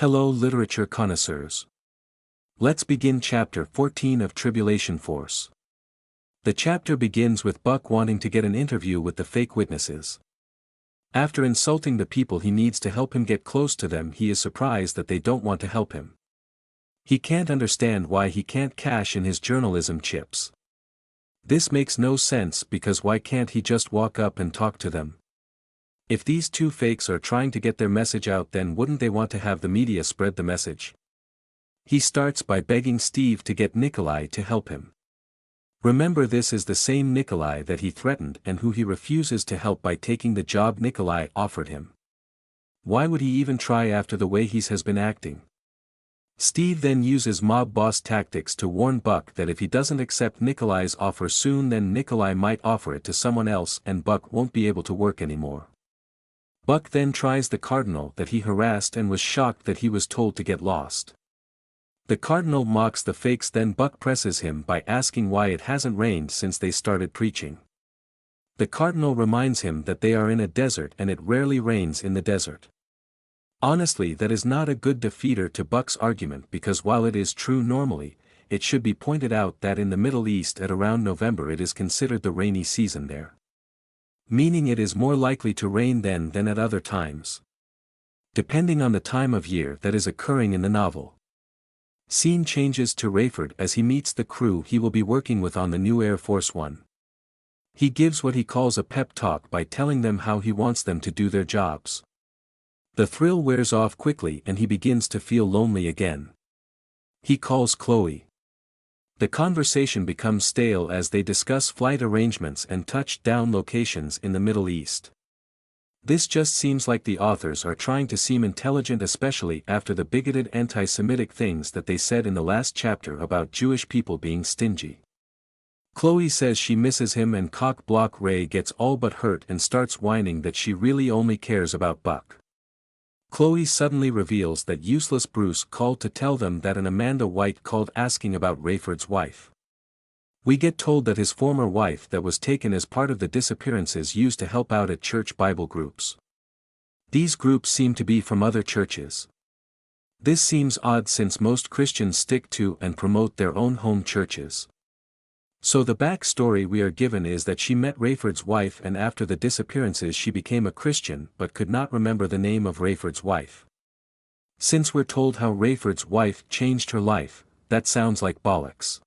Hello literature connoisseurs. Let's begin chapter 14 of Tribulation Force. The chapter begins with Buck wanting to get an interview with the fake witnesses. After insulting the people he needs to help him get close to them, he is surprised that they don't want to help him. He can't understand why he can't cash in his journalism chips. This makes no sense because why can't he just walk up and talk to them? If these two fakes are trying to get their message out, then wouldn't they want to have the media spread the message? He starts by begging Steve to get Nikolai to help him. Remember, this is the same Nikolai that he threatened and who he refuses to help by taking the job Nikolai offered him. Why would he even try after the way he has been acting? Steve then uses mob boss tactics to warn Buck that if he doesn't accept Nikolai's offer soon, then Nikolai might offer it to someone else and Buck won't be able to work anymore. Buck then tries the cardinal that he harassed and was shocked that he was told to get lost. The cardinal mocks the fakes, then Buck presses him by asking why it hasn't rained since they started preaching. The cardinal reminds him that they are in a desert and it rarely rains in the desert. Honestly, that is not a good defeater to Buck's argument, because while it is true normally, it should be pointed out that in the Middle East at around November it is considered the rainy season there. Meaning it is more likely to rain then than at other times, depending on the time of year that is occurring in the novel. Scene changes to Rayford as he meets the crew he will be working with on the new Air Force One. He gives what he calls a pep talk by telling them how he wants them to do their jobs. The thrill wears off quickly and he begins to feel lonely again. He calls Chloe. The conversation becomes stale as they discuss flight arrangements and touchdown locations in the Middle East. This just seems like the authors are trying to seem intelligent, especially after the bigoted anti-Semitic things that they said in the last chapter about Jewish people being stingy. Chloe says she misses him and cock-block Ray gets all but hurt and starts whining that she really only cares about Buck. Chloe suddenly reveals that useless Bruce called to tell them that an Amanda White called asking about Rayford's wife. We get told that his former wife that was taken as part of the disappearances used to help out at church Bible groups. These groups seem to be from other churches. This seems odd since most Christians stick to and promote their own home churches. So the backstory we are given is that she met Rayford's wife and after the disappearances she became a Christian but could not remember the name of Rayford's wife. Since we're told how Rayford's wife changed her life, that sounds like bollocks.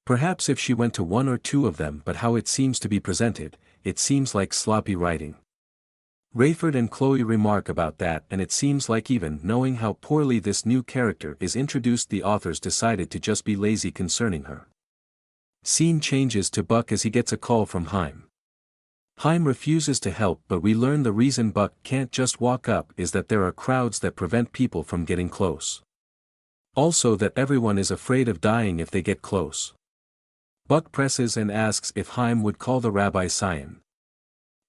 Perhaps if she went to one or two of them, but how it seems to be presented, it seems like sloppy writing. Rayford and Chloe remark about that, and it seems like even knowing how poorly this new character is introduced, the authors decided to just be lazy concerning her. Scene changes to Buck as he gets a call from Haim. Haim refuses to help, but we learn the reason Buck can't just walk up is that there are crowds that prevent people from getting close. Also that everyone is afraid of dying if they get close. Buck presses and asks if Haim would call the Rabbi Sion.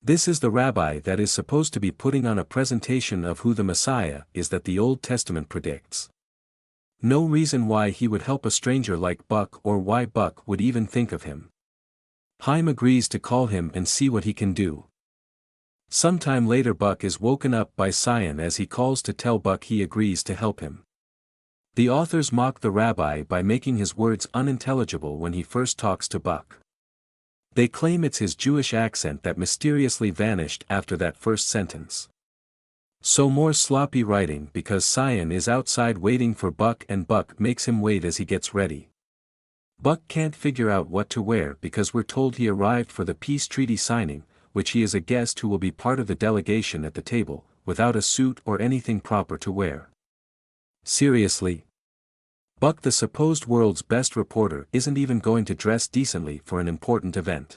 This is the rabbi that is supposed to be putting on a presentation of who the Messiah is that the Old Testament predicts. No reason why he would help a stranger like Buck or why Buck would even think of him. Haim agrees to call him and see what he can do. Sometime later Buck is woken up by Sion as he calls to tell Buck he agrees to help him. The authors mock the rabbi by making his words unintelligible when he first talks to Buck. They claim it's his Jewish accent that mysteriously vanished after that first sentence. So more sloppy writing because Sion is outside waiting for Buck and Buck makes him wait as he gets ready. Buck can't figure out what to wear because we're told he arrived for the peace treaty signing, which he is a guest who will be part of the delegation at the table, without a suit or anything proper to wear. Seriously? Buck, the supposed world's best reporter, isn't even going to dress decently for an important event.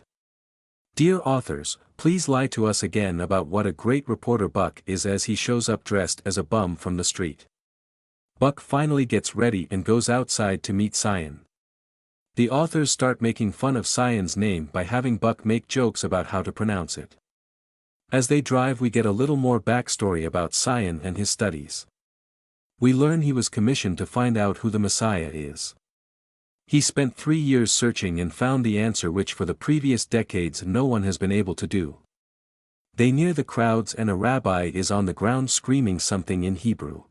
Dear authors, please lie to us again about what a great reporter Buck is as he shows up dressed as a bum from the street. Buck finally gets ready and goes outside to meet Sion. The authors start making fun of Sion's name by having Buck make jokes about how to pronounce it. As they drive we get a little more backstory about Sion and his studies. We learn he was commissioned to find out who the Messiah is. He spent 3 years searching and found the answer which for the previous decades no one has been able to do. They near the crowds and a rabbi is on the ground screaming something in Hebrew.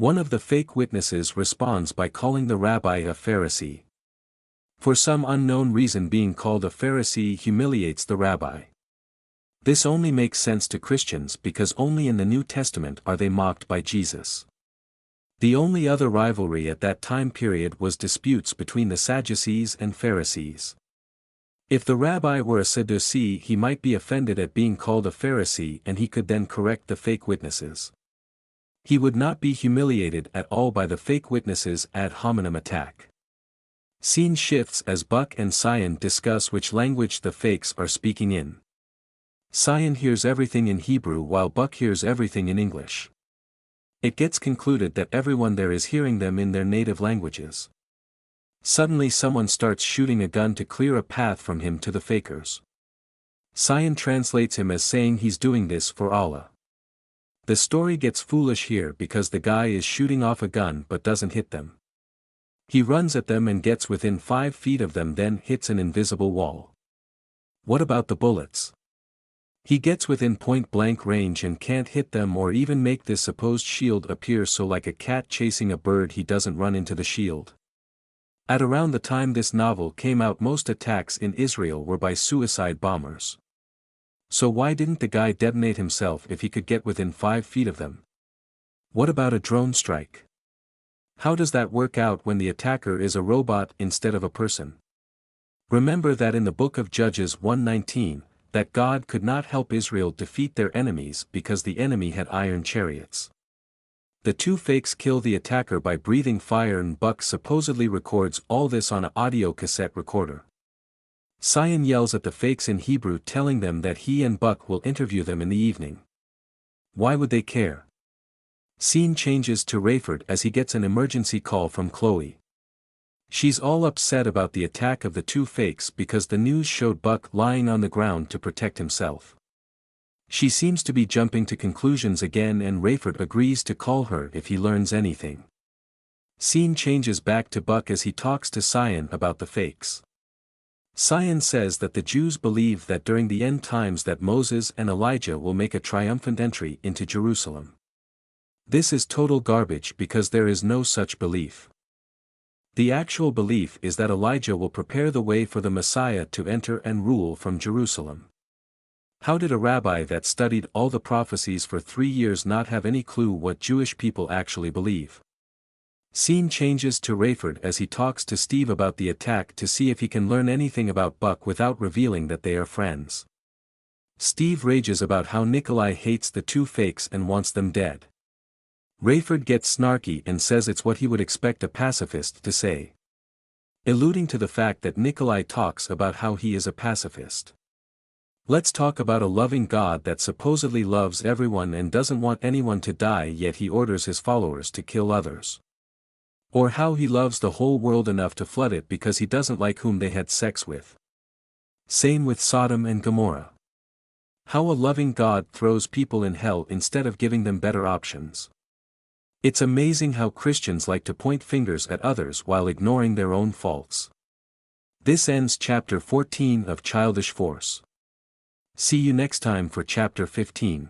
One of the fake witnesses responds by calling the rabbi a Pharisee. For some unknown reason, being called a Pharisee humiliates the rabbi. This only makes sense to Christians because only in the New Testament are they mocked by Jesus. The only other rivalry at that time period was disputes between the Sadducees and Pharisees. If the rabbi were a Sadducee, he might be offended at being called a Pharisee, and he could then correct the fake witnesses. He would not be humiliated at all by the fake witnesses' ad hominem attack. Scene shifts as Buck and Cyan discuss which language the fakes are speaking in. Cyan hears everything in Hebrew while Buck hears everything in English. It gets concluded that everyone there is hearing them in their native languages. Suddenly someone starts shooting a gun to clear a path from him to the fakers. Cyan translates him as saying he's doing this for Allah. The story gets foolish here because the guy is shooting off a gun but doesn't hit them. He runs at them and gets within 5 feet of them, then hits an invisible wall. What about the bullets? He gets within point-blank range and can't hit them or even make this supposed shield appear, so like a cat chasing a bird he doesn't run into the shield. At around the time this novel came out, most attacks in Israel were by suicide bombers. So why didn't the guy detonate himself if he could get within 5 feet of them? What about a drone strike? How does that work out when the attacker is a robot instead of a person? Remember that in the book of Judges 1:19, that God could not help Israel defeat their enemies because the enemy had iron chariots. The two fakes kill the attacker by breathing fire, and Buck supposedly records all this on an audio cassette recorder. Cyan yells at the fakes in Hebrew, telling them that he and Buck will interview them in the evening. Why would they care? Scene changes to Rayford as he gets an emergency call from Chloe. She's all upset about the attack of the two fakes because the news showed Buck lying on the ground to protect himself. She seems to be jumping to conclusions again, and Rayford agrees to call her if he learns anything. Scene changes back to Buck as he talks to Cyan about the fakes. Cyan says that the Jews believe that during the end times that Moses and Elijah will make a triumphant entry into Jerusalem. This is total garbage because there is no such belief. The actual belief is that Elijah will prepare the way for the Messiah to enter and rule from Jerusalem. How did a rabbi that studied all the prophecies for 3 years not have any clue what Jewish people actually believe? Scene changes to Rayford as he talks to Steve about the attack to see if he can learn anything about Buck without revealing that they are friends. Steve rages about how Nikolai hates the two fakes and wants them dead. Rayford gets snarky and says it's what he would expect a pacifist to say, alluding to the fact that Nikolai talks about how he is a pacifist. Let's talk about a loving God that supposedly loves everyone and doesn't want anyone to die, yet he orders his followers to kill others. Or how he loves the whole world enough to flood it because he doesn't like whom they had sex with. Same with Sodom and Gomorrah. How a loving God throws people in hell instead of giving them better options. It's amazing how Christians like to point fingers at others while ignoring their own faults. This ends chapter 14 of Childish Force. See you next time for chapter 15.